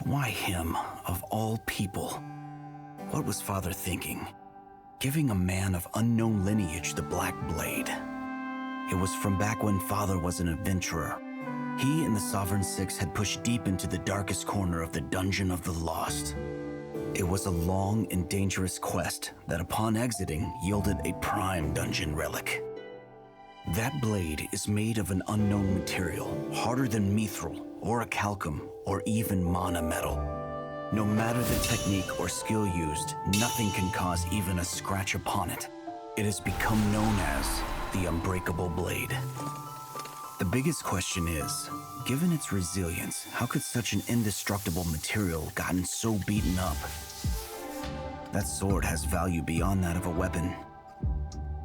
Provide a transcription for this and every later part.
Why him, of all people? What was Father thinking? Giving a man of unknown lineage the Black Blade. It was from back when Father was an adventurer. He and the Sovereign Six had pushed deep into the darkest corner of the Dungeon of the Lost. It was a long and dangerous quest that upon exiting yielded a prime dungeon relic. That blade is made of an unknown material, harder than mithril, orichalcum, or even mana metal. No matter the technique or skill used, nothing can cause even a scratch upon it. It has become known as the Unbreakable Blade. The biggest question is, given its resilience, how could such an indestructible material gotten so beaten up? That sword has value beyond that of a weapon.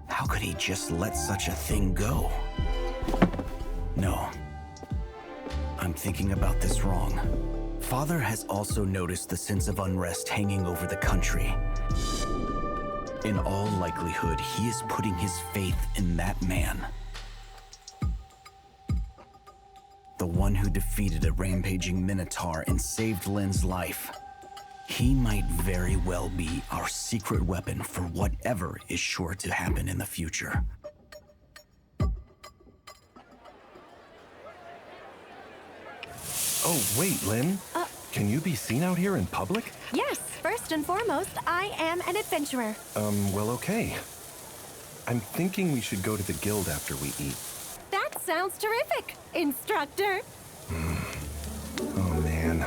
How could he just let such a thing go? No. I'm thinking about this wrong. Father has also noticed the sense of unrest hanging over the country. In all likelihood, he is putting his faith in that man. The one who defeated a rampaging Minotaur and saved Lynn's life. He might very well be our secret weapon for whatever is sure to happen in the future. Oh, wait, Lynn. Can you be seen out here in public? Yes, first and foremost, I am an adventurer. Well, okay. I'm thinking we should go to the guild after we eat. That sounds terrific, instructor. Oh, man.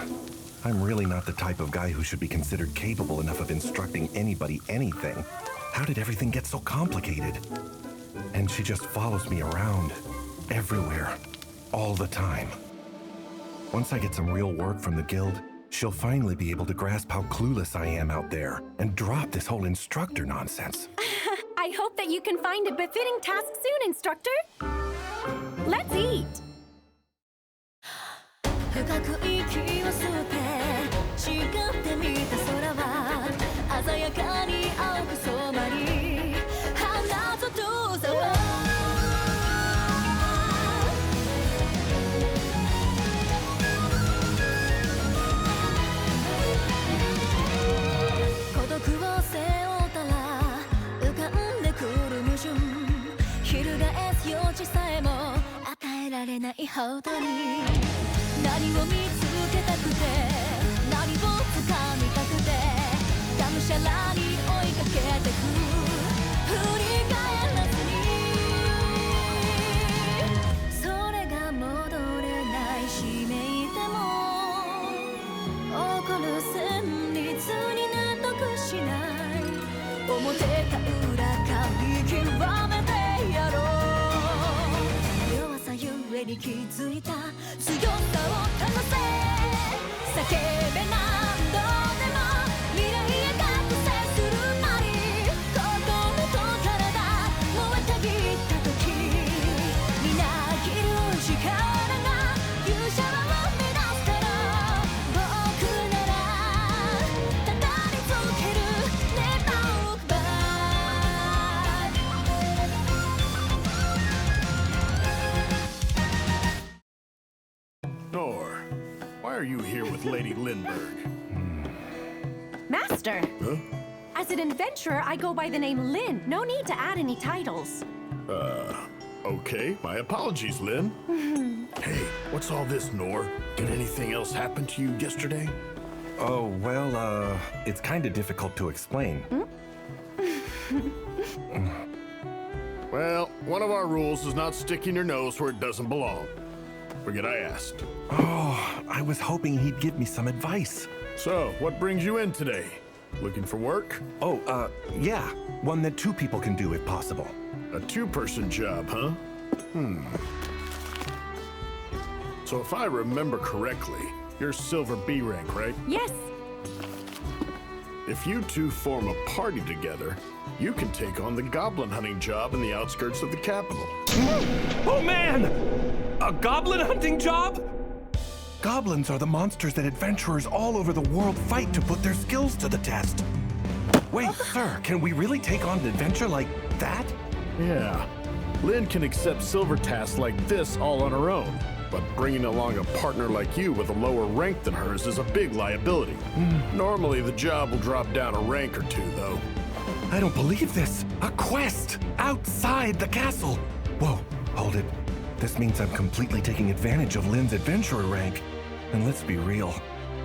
I'm really not the type of guy who should be considered capable enough of instructing anybody anything. How did everything get so complicated? And she just follows me around, everywhere, all the time. Once I get some real work from the guild, she'll finally be able to grasp how clueless I am out there and drop this whole instructor nonsense. I hope that you can find a befitting task soon, instructor. Let's eat. 深く息を吸って違って見た空は鮮やかに青く染まり花と遠ざは孤独を背負ったら浮かんでくる矛盾翻す余地さえも与えられないほどに何を見つけたくて何を掴みたくてがむしゃらに追いかけてく振り返らずにそれが戻れないしめいても起こる旋律に納得しない表か裏か見極めてやろう弱さゆえに気づいた強さを試せ叫べ何度でも未来へ覚醒するなり心と体燃えたぎった時みなぎる力が勇者を目指すから僕ならただりつける Never look back Nor, why are you here with Lady Lindbergh? Master! Huh? As an adventurer, I go by the name Lynn. No need to add any titles. Okay. My apologies, Lynn. Hey, what's all this, Nor? Did anything else happen to you yesterday? Oh, well, it's kind of difficult to explain. Well, one of our rules is not sticking your nose where it doesn't belong. Forget I asked. Oh, I was hoping he'd give me some advice. So, what brings you in today? Looking for work? Oh, yeah. One that two people can do if possible. A two-person job, huh? So if I remember correctly, you're Silver B rank, right? Yes. If you two form a party together, you can take on the goblin hunting job in the outskirts of the capital. Oh, man! A goblin hunting job? Goblins are the monsters that adventurers all over the world fight to put their skills to the test. Wait, sir, can we really take on an adventure like that? Yeah. Lynn can accept silver tasks like this all on her own, but bringing along a partner like you with a lower rank than hers is a big liability. Normally, the job will drop down a rank or two, though. I don't believe this. A quest outside the castle. Whoa, hold it. This means I'm completely taking advantage of Lynn's adventurer rank. And let's be real.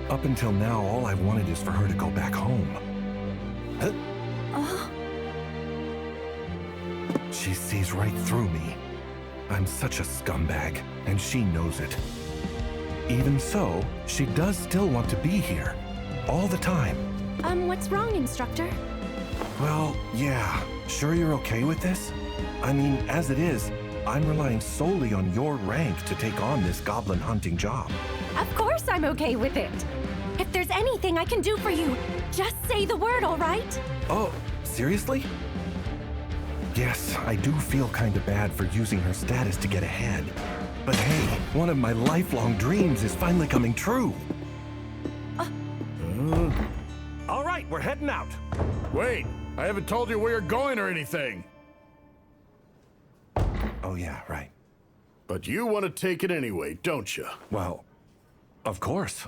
Up until now, all I've wanted is for her to go back home. Huh? She sees right through me. I'm such a scumbag, and she knows it. Even so, she does still want to be here. All the time. What's wrong, instructor? Well, yeah. Sure you're okay with this? I mean, as it is, I'm relying solely on your rank to take on this goblin hunting job. Of course I'm okay with it. If there's anything I can do for you, just say the word, all right? Oh, seriously? Yes, I do feel kind of bad for using her status to get ahead. But hey, one of my lifelong dreams is finally coming true. All right, we're heading out. Wait, I haven't told you where you're going or anything. Oh yeah, right. But you want to take it anyway, don't you? Well, of course.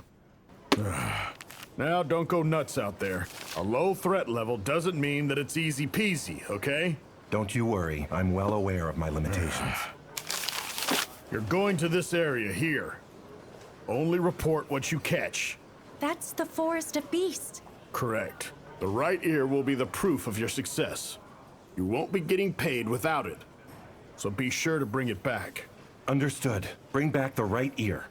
Now, don't go nuts out there. A low threat level doesn't mean that it's easy peasy, okay? Don't you worry, I'm well aware of my limitations. You're going to this area here. Only report what you catch. That's the Forest of Beasts. Correct. The right ear will be the proof of your success. You won't be getting paid without it. So be sure to bring it back. Understood. Bring back the right ear.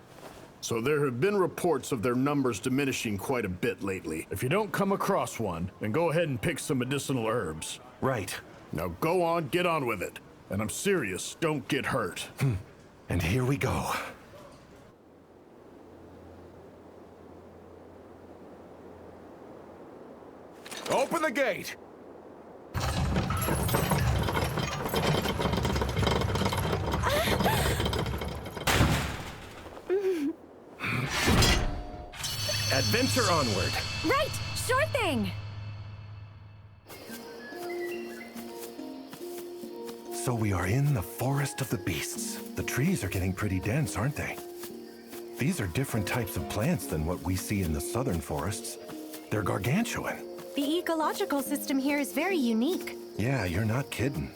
So there have been reports of their numbers diminishing quite a bit lately. If you don't come across one, then go ahead and pick some medicinal herbs. Right. Now go on, get on with it. And I'm serious, don't get hurt. And here we go. Open the gate! Adventure onward. Right, sure thing. So we are in the Forest of the Beasts. The trees are getting pretty dense, aren't they? These are different types of plants than what we see in the southern forests. They're gargantuan. The ecological system here is very unique. Yeah, you're not kidding.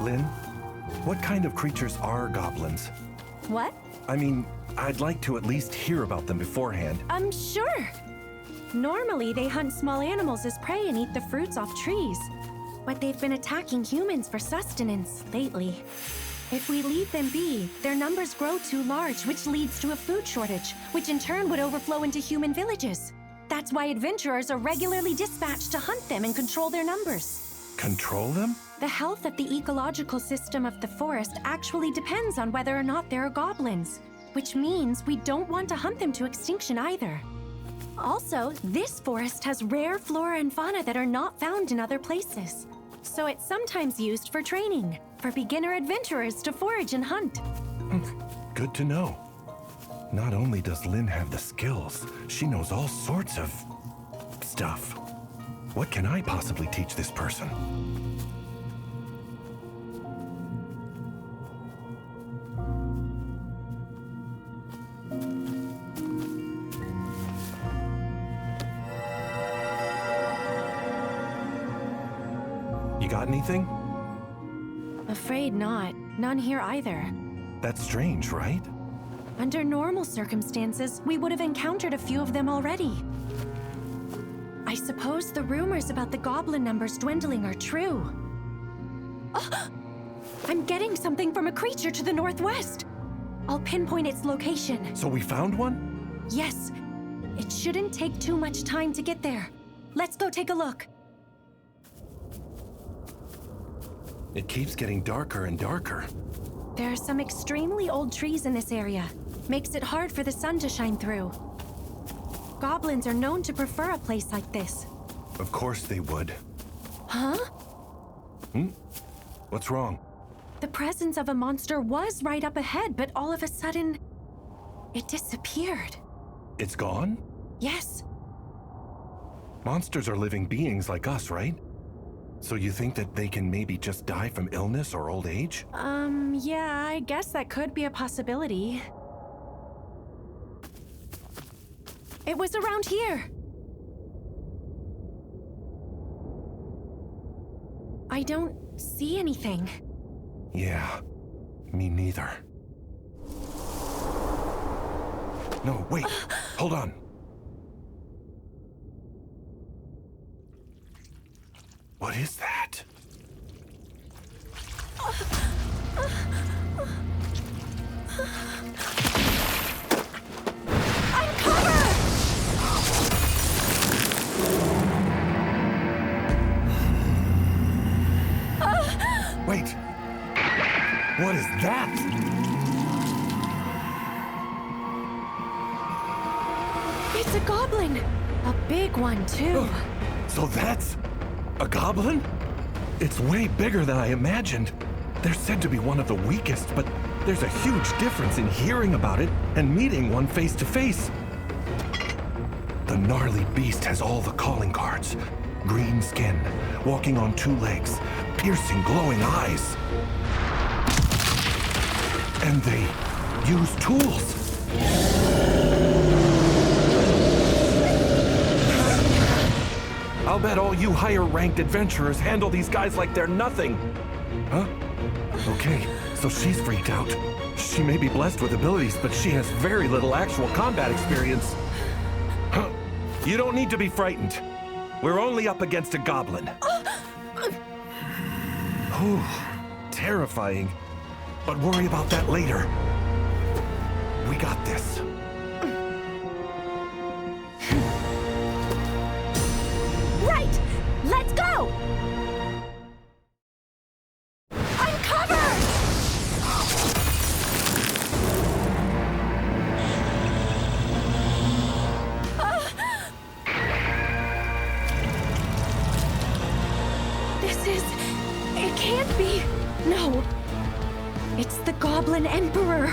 Lynn, what kind of creatures are goblins? What? I mean, I'd like to at least hear about them beforehand. Sure. Normally, they hunt small animals as prey and eat the fruits off trees. But they've been attacking humans for sustenance lately. If we leave them be, their numbers grow too large, which leads to a food shortage, which in turn would overflow into human villages. That's why adventurers are regularly dispatched to hunt them and control their numbers. Control them? The health of the ecological system of the forest actually depends on whether or not there are goblins, which means we don't want to hunt them to extinction either. Also, this forest has rare flora and fauna that are not found in other places. So it's sometimes used for training, for beginner adventurers to forage and hunt. Good to know. Not only does Lynn have the skills, she knows all sorts of stuff. What can I possibly teach this person? You got anything? Afraid not. None here either. That's strange, right? Under normal circumstances, we would have encountered a few of them already. I suppose the rumors about the goblin numbers dwindling are true. Oh, I'm getting something from a creature to the northwest. I'll pinpoint its location. So we found one? Yes. It shouldn't take too much time to get there. Let's go take a look. It keeps getting darker and darker. There are some extremely old trees in this area. Makes it hard for the sun to shine through. Goblins are known to prefer a place like this. Of course they would. Huh? What's wrong? The presence of a monster was right up ahead, but all of a sudden, it disappeared. It's gone? Yes. Monsters are living beings like us, right? So you think that they can maybe just die from illness or old age? Yeah, I guess that could be a possibility. It was around here. I don't see anything. Yeah, me neither. No, wait, hold on. What is that? I'm covered! Wait, what is that? It's a goblin. A big one, too. So that's a goblin? It's way bigger than I imagined. They're said to be one of the weakest, but there's a huge difference in hearing about it and meeting one face to face. The gnarly beast has all the calling cards. Green skin, walking on two legs, piercing glowing eyes. And they use tools. I'll bet all you higher-ranked adventurers handle these guys like they're nothing. Huh? Okay, so she's freaked out. She may be blessed with abilities, but she has very little actual combat experience. Huh? You don't need to be frightened. We're only up against a goblin. Whew, terrifying. But worry about that later. We got this. Right! Let's go! I'm covered! It can't be. No. It's the Goblin Emperor.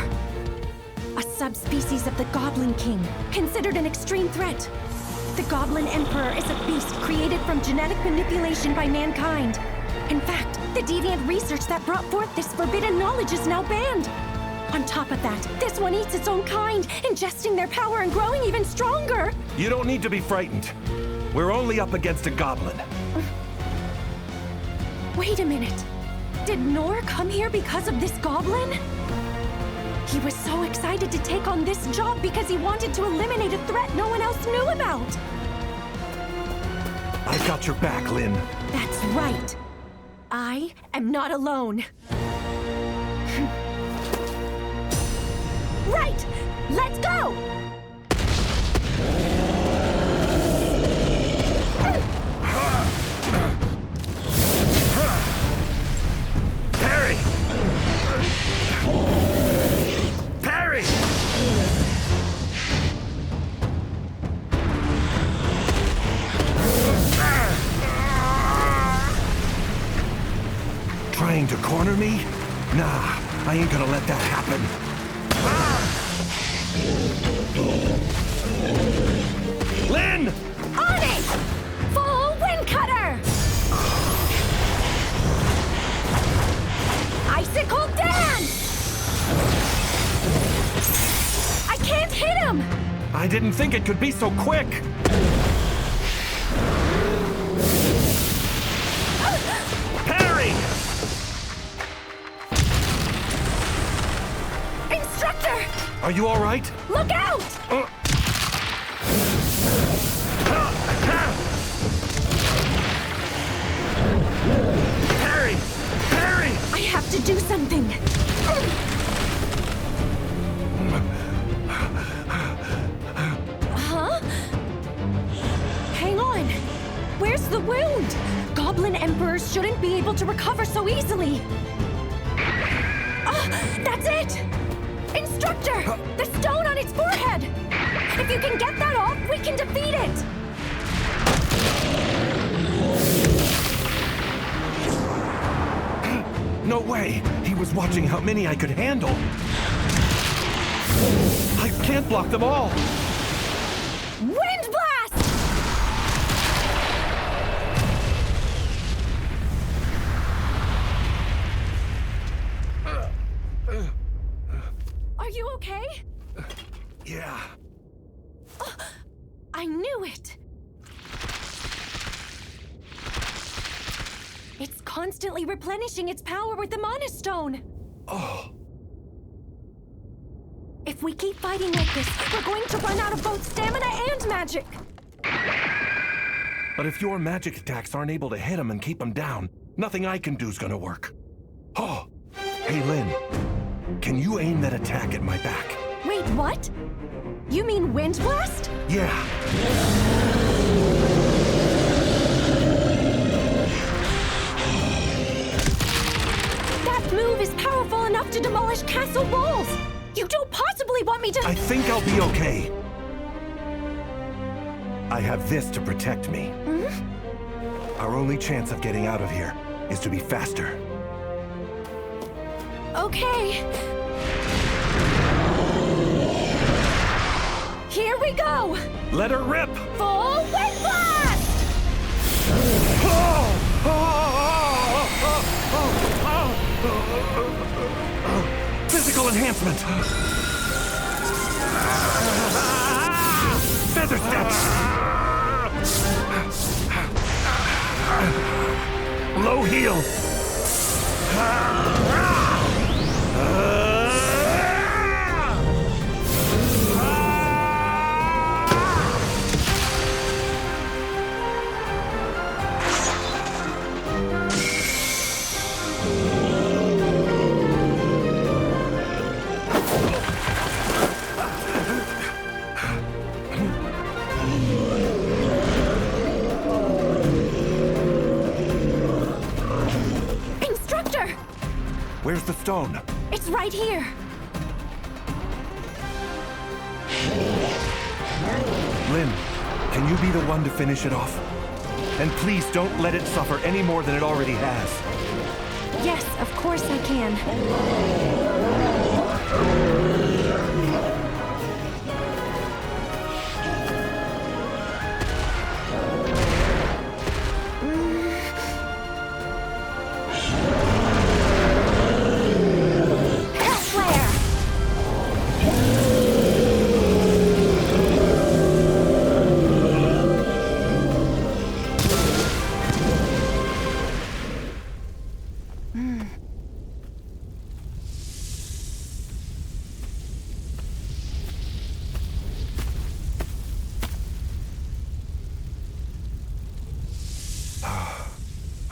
A subspecies of the Goblin King, considered an extreme threat. The Goblin Emperor is a beast created from genetic manipulation by mankind. In fact, the deviant research that brought forth this forbidden knowledge is now banned. On top of that, this one eats its own kind, ingesting their power and growing even stronger. You don't need to be frightened. We're only up against a goblin. Wait a minute. Did Nor come here because of this goblin? He was so excited to take on this job because he wanted to eliminate a threat no one else knew about. I've got your back, Lynn. That's right. I am not alone. Right! Let's go! Parry! Parry! Trying to corner me? Nah, I ain't gonna let that happen. Lynn! On it! Full wind cutter! Icicle dance! I can't hit him! I didn't think it could be so quick. Parry! Instructor! Are you all right? Look out! Parry! Parry! I have to do something. Huh? Hang on. Where's the wound? Goblin Emperors shouldn't be able to recover so easily. That's it! Instructor! The stone on its forehead! If you can get that off, we can defeat it! No way! He was watching how many I could handle. I can't block them all. Wind blast! constantly replenishing its power with the Mana Stone. Oh, If we keep fighting like this, we're going to run out of both stamina and magic. but if your magic attacks aren't able to hit him and keep him down, nothing I can do's gonna work. Oh, hey Lynn, can you aim that attack at my back? Wait, what? You mean Wind Blast? Yeah. That move is powerful enough to demolish castle walls! You don't possibly want me to— I think I'll be okay. I have this to protect me. Our only chance of getting out of here is to be faster. Okay. Here we go! Let her rip! Full Wind Blast! Physical enhancement! Feather step! Low heel! Instructor! Where's the stone? It's right here. Lynn, can you be the one to finish it off? And please don't let it suffer any more than it already has. Yes, of course I can.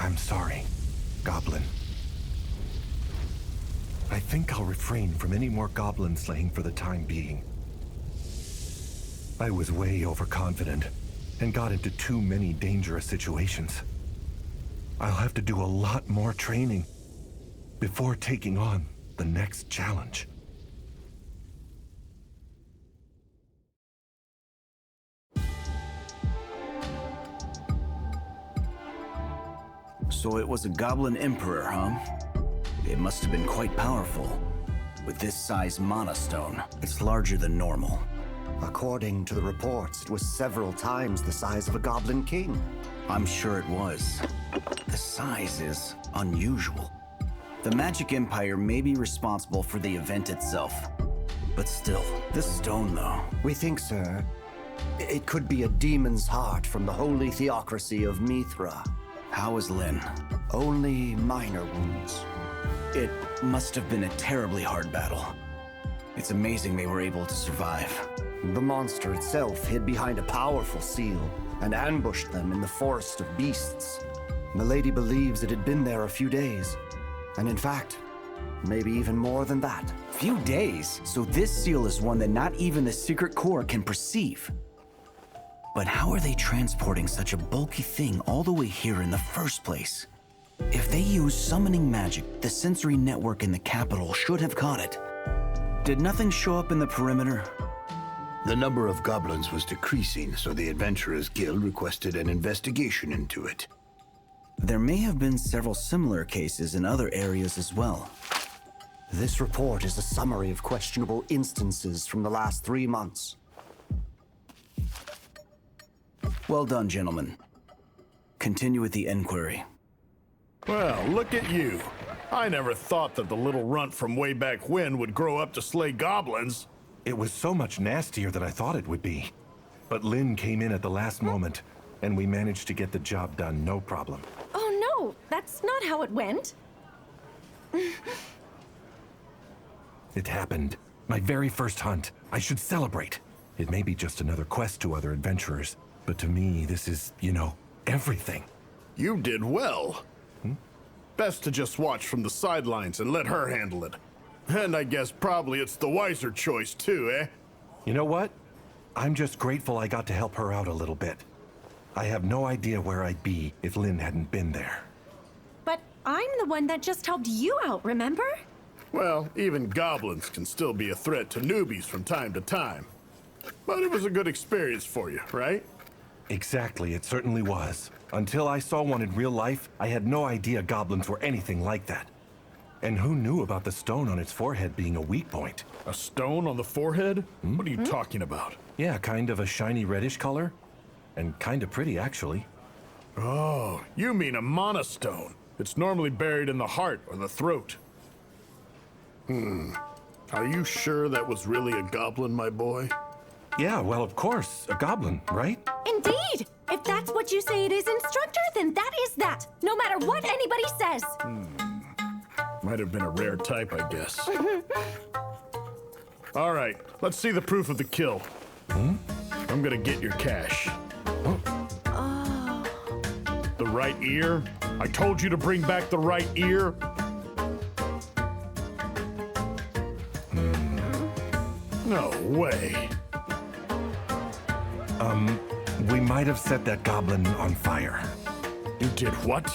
I'm sorry, Goblin. I think I'll refrain from any more goblin slaying for the time being. I was way overconfident and got into too many dangerous situations. I'll have to do a lot more training before taking on the next challenge. So it was a goblin emperor, huh? It must have been quite powerful. With this size mana stone, it's larger than normal. According to the reports, it was several times the size of a goblin king. I'm sure it was. The size is unusual. The Magic Empire may be responsible for the event itself. But still, this stone though. We think, sir, it could be a demon's heart from the holy theocracy of Mithra. How is Lynn? Only minor wounds. It must have been a terribly hard battle. It's amazing they were able to survive. The monster itself hid behind a powerful seal and ambushed them in the forest of beasts. Milady believes it had been there a few days, and in fact, maybe even more than that. Few days? So this seal is one that not even the Secret Corps can perceive. But how are they transporting such a bulky thing all the way here in the first place? If they use summoning magic, the sensory network in the capital should have caught it. Did nothing show up in the perimeter? The number of goblins was decreasing, so the Adventurers Guild requested an investigation into it. There may have been several similar cases in other areas as well. This report is a summary of questionable instances from the last 3 months. Well done, gentlemen. Continue with the inquiry. Well, look at you. I never thought that the little runt from way back when would grow up to slay goblins. It was so much nastier than I thought it would be. But Lynn came in at the last moment, and we managed to get the job done, no problem. Oh no, that's That's not how it went. It happened. My very first hunt. I should celebrate. It may be just another quest to other adventurers, but to me, this is, everything. You did well. Best to just watch from the sidelines and let her handle it. And I guess probably it's the wiser choice too, eh? You know what? I'm just grateful I got to help her out a little bit. I have no idea where I'd be if Lynn hadn't been there. But I'm the one that just helped you out, remember? Well, even goblins can still be a threat to newbies from time to time. But it was a good experience for you, right? Exactly, it certainly was. Until I saw one in real life, I had no idea goblins were anything like that. And who knew about the stone on its forehead being a weak point? A stone on the forehead? What are you talking about? Yeah, kind of a shiny reddish color. And kind of pretty, actually. Oh, you mean a monostone. It's normally buried in the heart or the throat. Are you sure that was really a goblin, my boy? Yeah, well, of course, a goblin, right? Indeed! If that's what you say it is, Instructor, then that is that, no matter what anybody says. Might have been a rare type, I guess. All right, let's see the proof of the kill. I'm gonna get your cash. The right ear? I told you to bring back the right ear. No way. We might have set that goblin on fire. You did what?